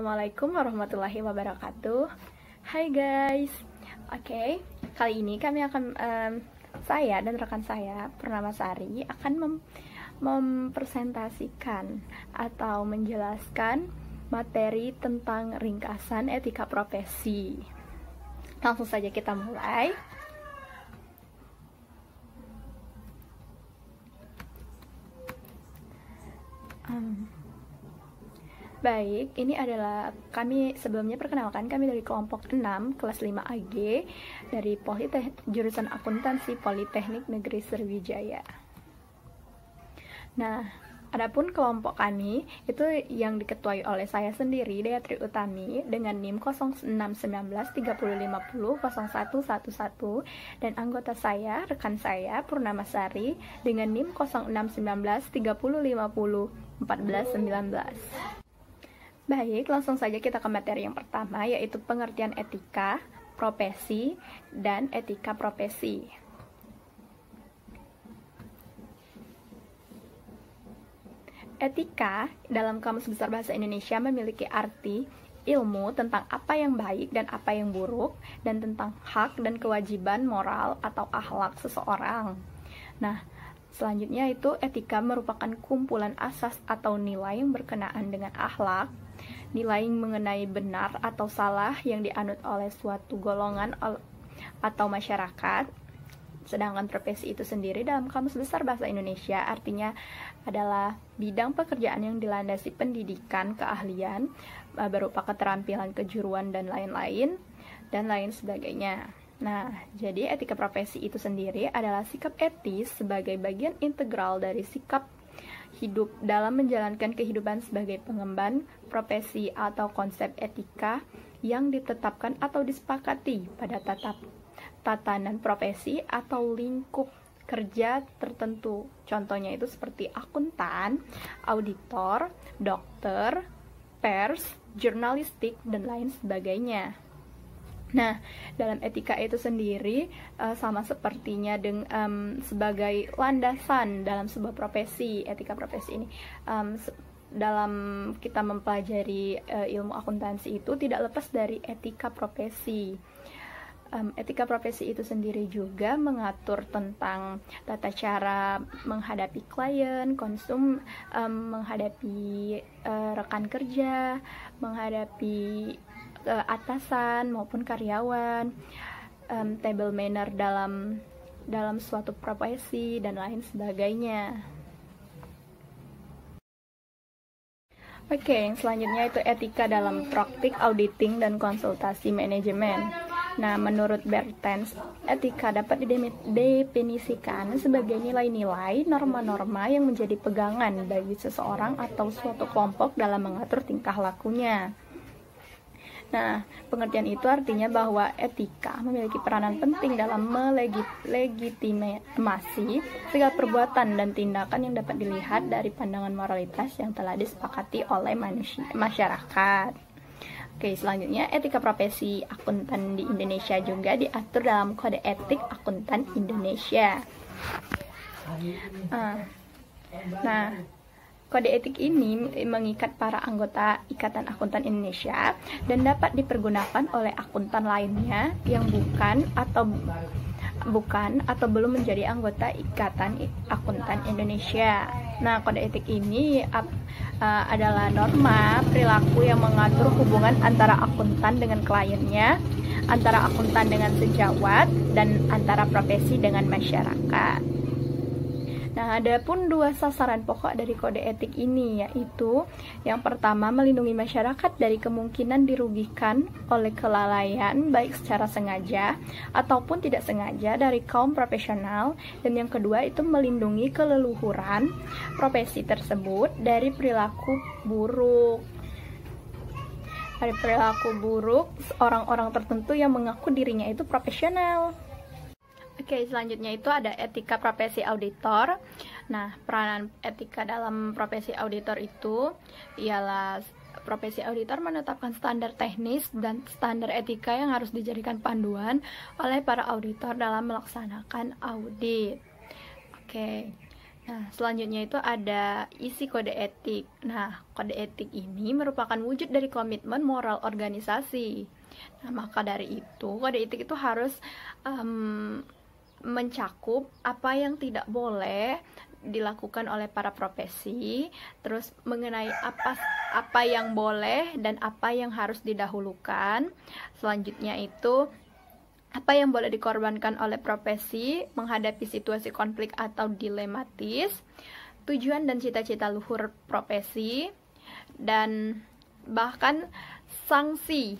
Assalamualaikum warahmatullahi wabarakatuh. Hai guys. Oke, kali ini kami akan saya dan rekan saya Purnamasari akan mempresentasikan atau menjelaskan materi tentang ringkasan etika profesi. Langsung saja kita mulai. Baik, ini adalah kami sebelumnya perkenalkan kami dari kelompok 6 kelas 5 AG dari jurusan Akuntansi Politeknik Negeri Sriwijaya. Nah, adapun kelompok kami itu yang diketuai oleh saya sendiri, Dayatri Utami, dengan NIM 061930500111 dan anggota saya, rekan saya Purnamasari dengan NIM 061930501419. Baik, langsung saja kita ke materi yang pertama, yaitu pengertian etika, profesi, dan etika profesi. Etika dalam Kamus Besar Bahasa Indonesia memiliki arti ilmu tentang apa yang baik dan apa yang buruk, dan tentang hak dan kewajiban moral atau akhlak seseorang. Nah, selanjutnya itu etika merupakan kumpulan asas atau nilai yang berkenaan dengan akhlak, nilai mengenai benar atau salah yang dianut oleh suatu golongan atau masyarakat. Sedangkan profesi itu sendiri dalam Kamus Besar Bahasa Indonesia artinya adalah bidang pekerjaan yang dilandasi pendidikan, keahlian, berupa keterampilan, kejuruan, dan lain-lain, dan lain sebagainya. Nah, jadi etika profesi itu sendiri adalah sikap etis sebagai bagian integral dari sikap hidup dalam menjalankan kehidupan sebagai pengemban profesi atau konsep etika yang ditetapkan atau disepakati pada tatanan profesi atau lingkup kerja tertentu. Contohnya itu seperti akuntan, auditor, dokter, pers, jurnalistik, dan lain sebagainya. Nah, dalam etika itu sendiri sama sepertinya sebagai landasan dalam sebuah profesi. Etika profesi ini dalam kita mempelajari ilmu akuntansi itu tidak lepas dari etika profesi. Etika profesi itu sendiri juga mengatur tentang tata cara menghadapi klien, menghadapi rekan kerja, menghadapi atasan maupun karyawan, table manner dalam suatu profesi, dan lain sebagainya. Oke, yang selanjutnya itu etika dalam praktik auditing dan konsultasi manajemen. Nah, menurut Bertens, etika dapat didefinisikan sebagai nilai-nilai, norma-norma yang menjadi pegangan bagi seseorang atau suatu kelompok dalam mengatur tingkah lakunya. Nah, pengertian itu artinya bahwa etika memiliki peranan penting dalam melegitimasi segala perbuatan dan tindakan yang dapat dilihat dari pandangan moralitas yang telah disepakati oleh masyarakat. Oke, selanjutnya etika profesi akuntan di Indonesia juga diatur dalam Kode Etik Akuntan Indonesia. Nah, kode etik ini mengikat para anggota Ikatan Akuntan Indonesia dan dapat dipergunakan oleh akuntan lainnya yang bukan atau belum menjadi anggota Ikatan Akuntan Indonesia. Nah, kode etik ini adalah norma perilaku yang mengatur hubungan antara akuntan dengan kliennya, antara akuntan dengan sejawat, dan antara profesi dengan masyarakat. Nah, ada pun dua sasaran pokok dari kode etik ini, yaitu yang pertama, melindungi masyarakat dari kemungkinan dirugikan oleh kelalaian baik secara sengaja ataupun tidak sengaja dari kaum profesional, dan yang kedua itu melindungi keleluhuran profesi tersebut dari perilaku buruk. Orang-orang tertentu yang mengaku dirinya itu profesional. Oke, selanjutnya itu ada etika profesi auditor. Nah, peranan etika dalam profesi auditor itu ialah profesi auditor menetapkan standar teknis dan standar etika yang harus dijadikan panduan oleh para auditor dalam melaksanakan audit. Oke, Nah, selanjutnya itu ada isi kode etik. Nah, kode etik ini merupakan wujud dari komitmen moral organisasi. Nah, maka dari itu, kode etik itu harus mencakup apa yang tidak boleh dilakukan oleh para profesi, terus mengenai apa yang boleh dan apa yang harus didahulukan. Selanjutnya itu apa yang boleh dikorbankan oleh profesi menghadapi situasi konflik atau dilematis, tujuan dan cita-cita luhur profesi, dan bahkan sanksi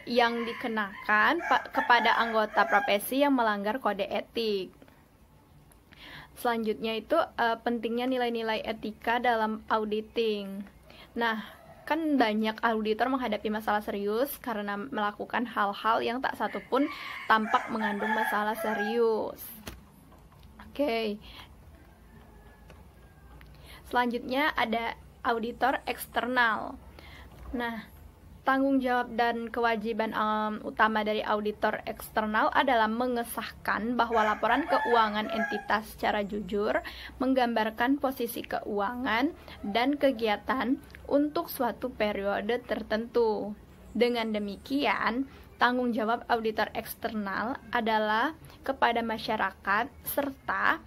yang dikenakan kepada anggota profesi yang melanggar kode etik. Selanjutnya itu pentingnya nilai-nilai etika dalam auditing. Nah, kan banyak auditor menghadapi masalah serius karena melakukan hal-hal yang tak satu pun tampak mengandung masalah serius. Oke. Selanjutnya ada auditor eksternal. Nah, tanggung jawab dan kewajiban utama dari auditor eksternal adalah mengesahkan bahwa laporan keuangan entitas secara jujur menggambarkan posisi keuangan dan kegiatan untuk suatu periode tertentu. Dengan demikian, tanggung jawab auditor eksternal adalah kepada masyarakat serta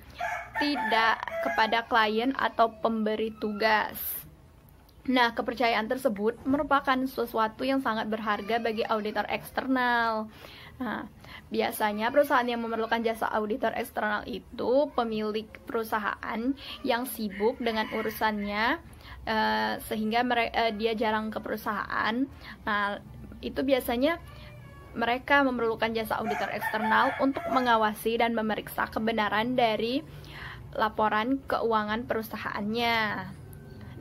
tidak kepada klien atau pemberi tugas. Nah, kepercayaan tersebut merupakan sesuatu yang sangat berharga bagi auditor eksternal. Nah, biasanya perusahaan yang memerlukan jasa auditor eksternal itu pemilik perusahaan yang sibuk dengan urusannya, sehingga dia jarang ke perusahaan. Nah, itu biasanya mereka memerlukan jasa auditor eksternal untuk mengawasi dan memeriksa kebenaran dari laporan keuangan perusahaannya.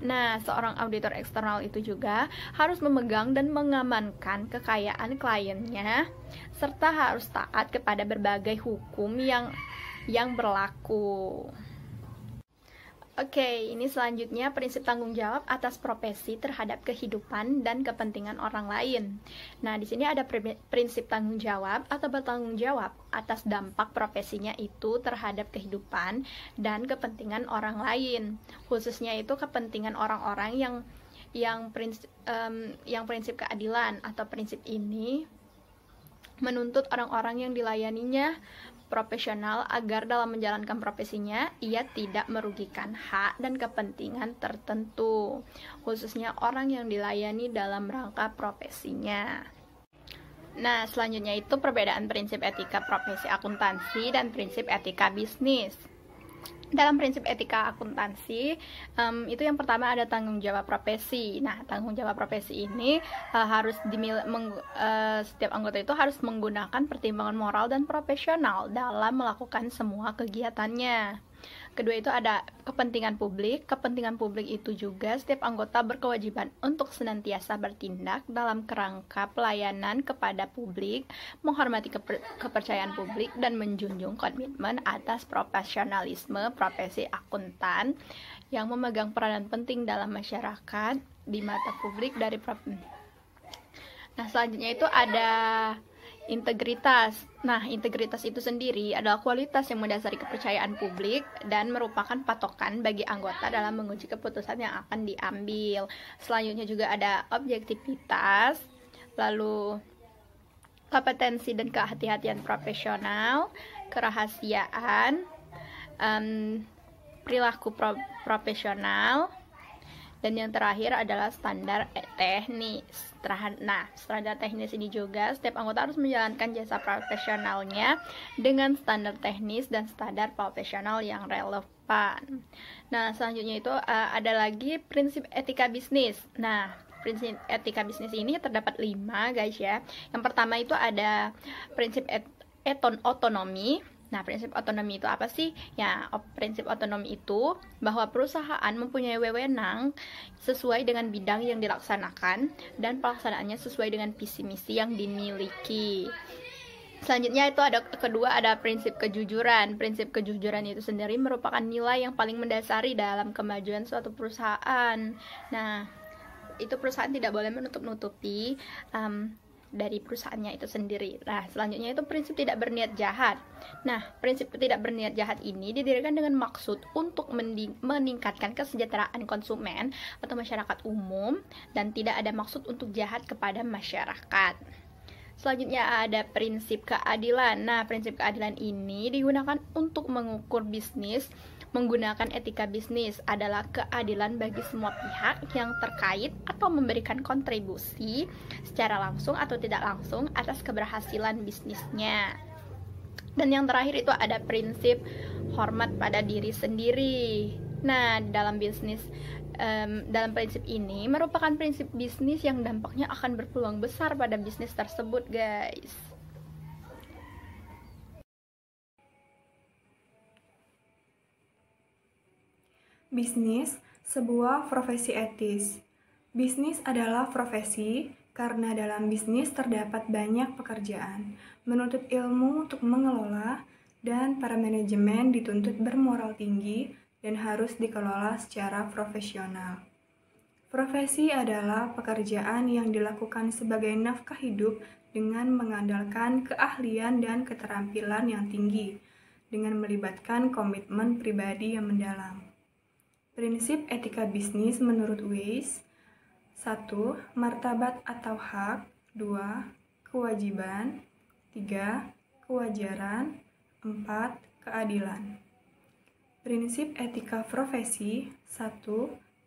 Nah, seorang auditor eksternal itu juga harus memegang dan mengamankan kekayaan kliennya, serta harus taat kepada berbagai hukum yang berlaku. Oke, ini selanjutnya prinsip tanggung jawab atas profesi terhadap kehidupan dan kepentingan orang lain. Nah, di sini ada prinsip tanggung jawab atau bertanggung jawab atas dampak profesinya itu terhadap kehidupan dan kepentingan orang lain. Khususnya itu kepentingan orang-orang yang prinsip keadilan atau prinsip ini menuntut orang-orang yang dilayaninya profesional agar dalam menjalankan profesinya ia tidak merugikan hak dan kepentingan tertentu, khususnya orang yang dilayani dalam rangka profesinya. Nah, selanjutnya itu perbedaan prinsip etika profesi akuntansi dan prinsip etika bisnis. Dalam prinsip etika akuntansi, itu yang pertama ada tanggung jawab profesi. Nah, tanggung jawab profesi ini setiap anggota itu harus menggunakan pertimbangan moral dan profesional dalam melakukan semua kegiatannya. Kedua itu ada kepentingan publik. Kepentingan publik itu juga setiap anggota berkewajiban untuk senantiasa bertindak dalam kerangka pelayanan kepada publik, menghormati kepercayaan publik, dan menjunjung komitmen atas profesionalisme profesi akuntan yang memegang peranan penting dalam masyarakat di mata publik dari Nah, selanjutnya itu ada integritas. Nah, integritas itu sendiri adalah kualitas yang mendasari kepercayaan publik dan merupakan patokan bagi anggota dalam menguji keputusan yang akan diambil. Selanjutnya juga ada objektivitas, lalu kompetensi dan kehati-hatian profesional, kerahasiaan, perilaku profesional, dan yang terakhir adalah standar teknis. Nah, standar teknis ini juga setiap anggota harus menjalankan jasa profesionalnya dengan standar teknis dan standar profesional yang relevan. Nah, selanjutnya itu ada lagi prinsip etika bisnis. Nah, prinsip etika bisnis ini terdapat 5, guys ya. Yang pertama itu ada prinsip otonomi. Nah, prinsip otonomi itu apa sih? Ya, prinsip otonomi itu bahwa perusahaan mempunyai wewenang sesuai dengan bidang yang dilaksanakan dan pelaksanaannya sesuai dengan visi misi yang dimiliki. Selanjutnya itu kedua ada prinsip kejujuran. Prinsip kejujuran itu sendiri merupakan nilai yang paling mendasari dalam kemajuan suatu perusahaan. Nah, itu perusahaan tidak boleh menutup-nutupi dari perusahaannya itu sendiri. Nah, selanjutnya itu prinsip tidak berniat jahat. Nah, prinsip tidak berniat jahat ini didirikan dengan maksud untuk meningkatkan kesejahteraan konsumen atau masyarakat umum dan tidak ada maksud untuk jahat kepada masyarakat. Selanjutnya ada prinsip keadilan. Nah, prinsip keadilan ini digunakan untuk mengukur bisnis. Menggunakan etika bisnis adalah keadilan bagi semua pihak yang terkait atau memberikan kontribusi secara langsung atau tidak langsung atas keberhasilan bisnisnya. Dan yang terakhir itu ada prinsip hormat pada diri sendiri. Nah, dalam bisnis, dalam prinsip ini merupakan prinsip bisnis yang dampaknya akan berpeluang besar pada bisnis tersebut, guys. Bisnis, sebuah profesi etis. Bisnis adalah profesi karena dalam bisnis terdapat banyak pekerjaan, menuntut ilmu untuk mengelola, dan para manajemen dituntut bermoral tinggi dan harus dikelola secara profesional. Profesi adalah pekerjaan yang dilakukan sebagai nafkah hidup dengan mengandalkan keahlian dan keterampilan yang tinggi, dengan melibatkan komitmen pribadi yang mendalam. Prinsip etika bisnis menurut Weiss: 1. Martabat atau hak. 2. Kewajiban. 3. Kewajaran. 4. Keadilan. Prinsip etika profesi: 1.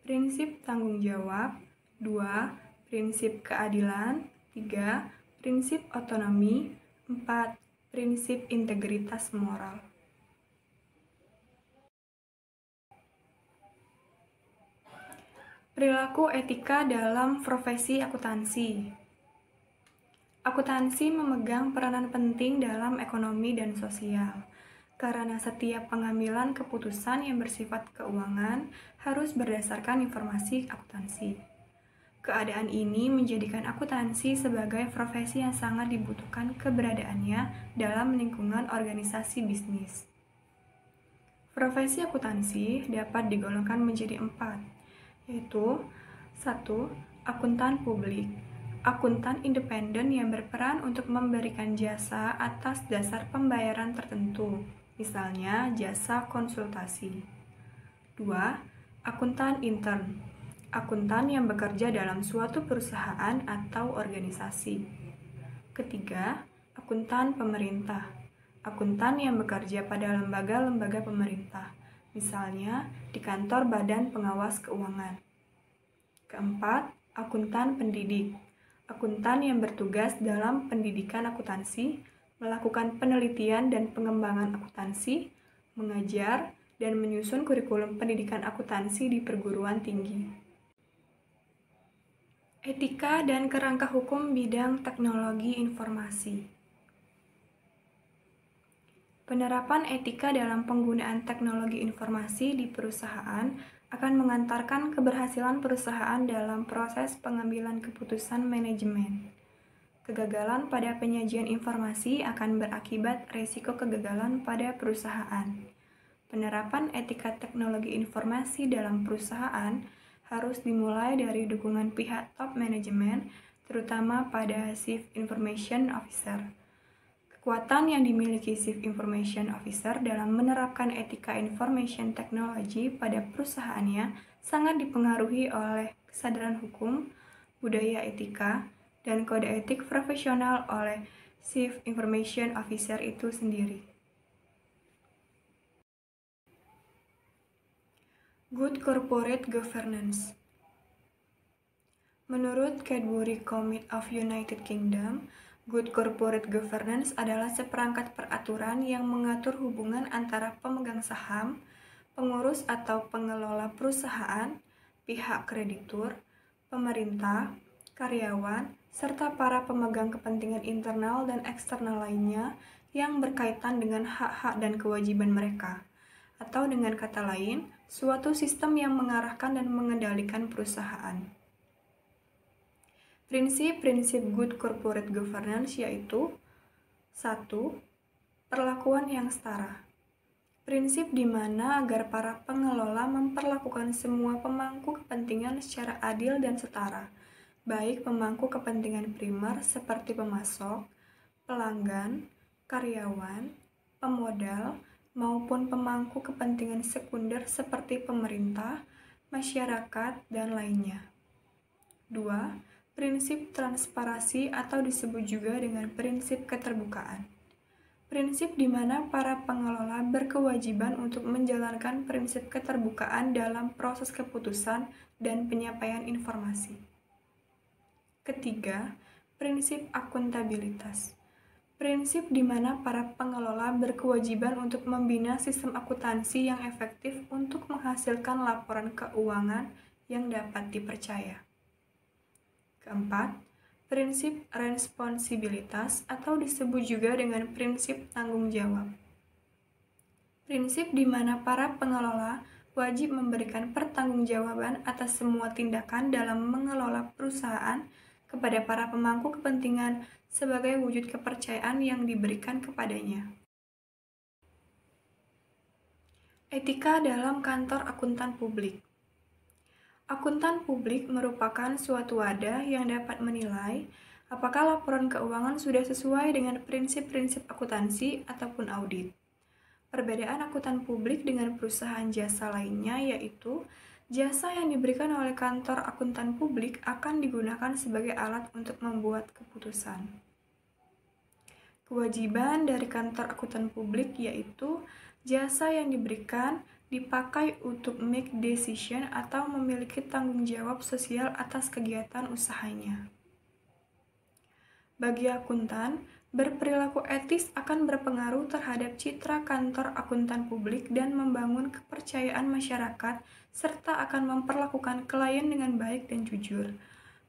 Prinsip tanggung jawab. 2. Prinsip keadilan. 3. Prinsip otonomi. 4. Prinsip integritas moral. Perilaku etika dalam profesi akuntansi. Akuntansi memegang peranan penting dalam ekonomi dan sosial, karena setiap pengambilan keputusan yang bersifat keuangan harus berdasarkan informasi akuntansi. Keadaan ini menjadikan akuntansi sebagai profesi yang sangat dibutuhkan keberadaannya dalam lingkungan organisasi bisnis. Profesi akuntansi dapat digolongkan menjadi 4, yaitu 1. Akuntan publik. Akuntan independen yang berperan untuk memberikan jasa atas dasar pembayaran tertentu, misalnya jasa konsultasi. 2. Akuntan intern. Akuntan yang bekerja dalam suatu perusahaan atau organisasi. Ketiga, akuntan pemerintah. Akuntan yang bekerja pada lembaga-lembaga pemerintah, misalnya di kantor Badan Pengawas Keuangan. Keempat, akuntan pendidik. Akuntan yang bertugas dalam pendidikan akuntansi, melakukan penelitian dan pengembangan akuntansi, mengajar, dan menyusun kurikulum pendidikan akuntansi di perguruan tinggi. Etika dan kerangka hukum bidang teknologi informasi. Penerapan etika dalam penggunaan teknologi informasi di perusahaan akan mengantarkan keberhasilan perusahaan dalam proses pengambilan keputusan manajemen. Kegagalan pada penyajian informasi akan berakibat risiko kegagalan pada perusahaan. Penerapan etika teknologi informasi dalam perusahaan harus dimulai dari dukungan pihak top manajemen, terutama pada Chief Information Officer. Kekuatan yang dimiliki Chief Information Officer dalam menerapkan etika information technology pada perusahaannya sangat dipengaruhi oleh kesadaran hukum, budaya etika, dan kode etik profesional oleh Chief Information Officer itu sendiri. Good Corporate Governance. Menurut Cadbury Committee of United Kingdom, Good Corporate Governance adalah seperangkat peraturan yang mengatur hubungan antara pemegang saham, pengurus atau pengelola perusahaan, pihak kreditur, pemerintah, karyawan, serta para pemegang kepentingan internal dan eksternal lainnya yang berkaitan dengan hak-hak dan kewajiban mereka, atau dengan kata lain, suatu sistem yang mengarahkan dan mengendalikan perusahaan. Prinsip-prinsip Good Corporate Governance yaitu 1. Perlakuan yang setara. Prinsip di mana agar para pengelola memperlakukan semua pemangku kepentingan secara adil dan setara, baik pemangku kepentingan primer seperti pemasok, pelanggan, karyawan, pemodal, maupun pemangku kepentingan sekunder seperti pemerintah, masyarakat, dan lainnya. 2. Prinsip transparansi atau disebut juga dengan prinsip keterbukaan. Prinsip di mana para pengelola berkewajiban untuk menjalankan prinsip keterbukaan dalam proses keputusan dan penyampaian informasi. Ketiga, prinsip akuntabilitas. Prinsip di mana para pengelola berkewajiban untuk membina sistem akuntansi yang efektif untuk menghasilkan laporan keuangan yang dapat dipercaya. Keempat, prinsip responsibilitas atau disebut juga dengan prinsip tanggung jawab. Prinsip di mana para pengelola wajib memberikan pertanggungjawaban atas semua tindakan dalam mengelola perusahaan kepada para pemangku kepentingan sebagai wujud kepercayaan yang diberikan kepadanya. Etika dalam kantor akuntan publik. Akuntan publik merupakan suatu wadah yang dapat menilai apakah laporan keuangan sudah sesuai dengan prinsip-prinsip akuntansi ataupun audit. Perbedaan akuntan publik dengan perusahaan jasa lainnya yaitu jasa yang diberikan oleh kantor akuntan publik akan digunakan sebagai alat untuk membuat keputusan. Kewajiban dari kantor akuntan publik yaitu jasa yang diberikan dipakai untuk make decision atau memiliki tanggung jawab sosial atas kegiatan usahanya. Bagi akuntan, berperilaku etis akan berpengaruh terhadap citra kantor akuntan publik dan membangun kepercayaan masyarakat serta akan memperlakukan klien dengan baik dan jujur.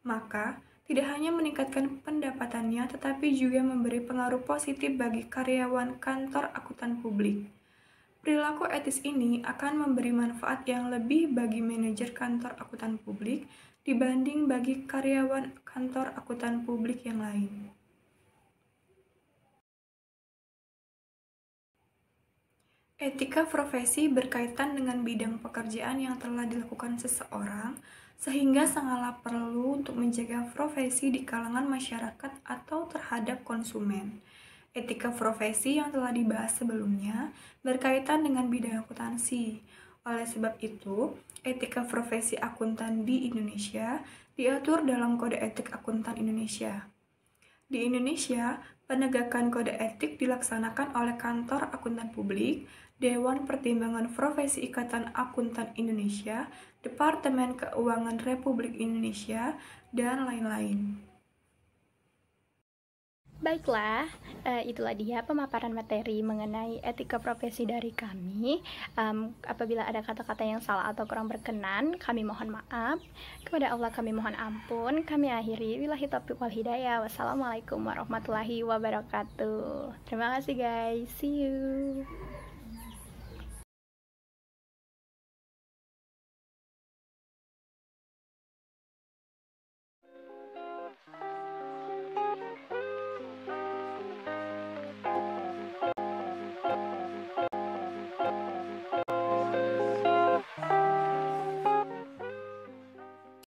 Maka, tidak hanya meningkatkan pendapatannya tetapi juga memberi pengaruh positif bagi karyawan kantor akuntan publik. Perilaku etis ini akan memberi manfaat yang lebih bagi manajer kantor akuntan publik dibanding bagi karyawan kantor akuntan publik yang lain. Etika profesi berkaitan dengan bidang pekerjaan yang telah dilakukan seseorang, sehingga sangatlah perlu untuk menjaga profesi di kalangan masyarakat atau terhadap konsumen. Etika profesi yang telah dibahas sebelumnya berkaitan dengan bidang akuntansi. Oleh sebab itu, etika profesi akuntan di Indonesia diatur dalam Kode Etik Akuntan Indonesia. Di Indonesia, penegakan kode etik dilaksanakan oleh Kantor Akuntan Publik, Dewan Pertimbangan Profesi Ikatan Akuntan Indonesia, Departemen Keuangan Republik Indonesia, dan lain-lain. Baiklah, itulah dia pemaparan materi mengenai etika profesi dari kami. Apabila ada kata-kata yang salah atau kurang berkenan, kami mohon maaf. Kepada Allah kami mohon ampun. Kami akhiri. Billahi taufiq wal hidayah. Wassalamualaikum warahmatullahi wabarakatuh. Terima kasih guys. See you.